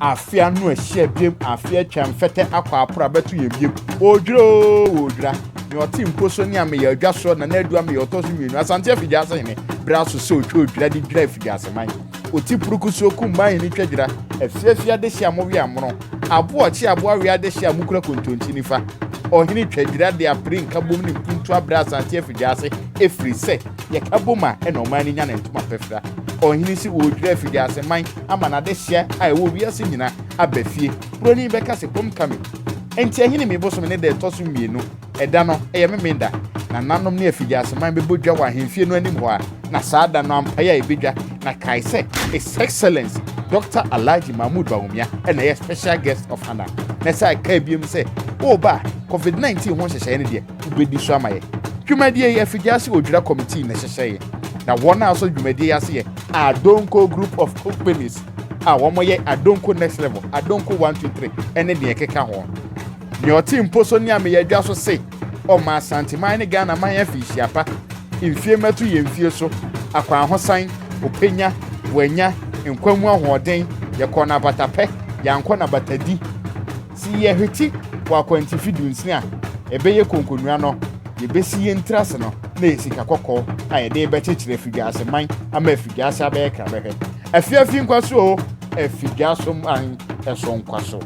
afia no ahia biem afia twamfete akwa apora beto ye biem odwira ni oti mposo ni ame ya adwaso na adu ame ya otoso mienu asante Effiduase ne braso se odwira di dwira Effiduase man oti purukuso kumban ni twadwira afia de hia mo wi amro abo ochi abo awia de hia mukura kontonti nifa ohini twadwira de aprin kabom ni puntu abra asante Effiduase efri se ye kaboma e no man ni nya na ntuma pefra ohini si odwira Effiduase man ama na de hia ai wo wiase nyina abafie proni beka se pom kame enti ahini me boso me ne de toso mienu eda no eye memenda na nanom ne Effiduase man bebodwa wa ahemfie no anim ho a na saada no ampaya ebedwa na kaise His Excellency Dr. Alhaji Mahmood Bawumia and a special guest of honor na sai ka biem se oba COVID-19 ho hyehye ne de ubedi so amaye dwumadie Effiduase Odwira committee na hyehye na wona also dwumadie ase ye Adonko group of companies womo ye Adonko next level Adonko 123 ene de ekeka ho ni oti mposo ni ame ya dwa so se o ma santiman ne Ghana man ya fi hyiapa mfie matu ye mfie so akwa ahosan openya wanya nkwamu ahoden ye kona batape yanko na batadi si ye hweti wa kwantifidu nsini a ebeye konkonua no ye besi ye ntrase no na esika kokko aye de be chechire Effiduase man ama Effiduase abeye kra behwe afiafi nkwaso Effiduase man eso nkwaso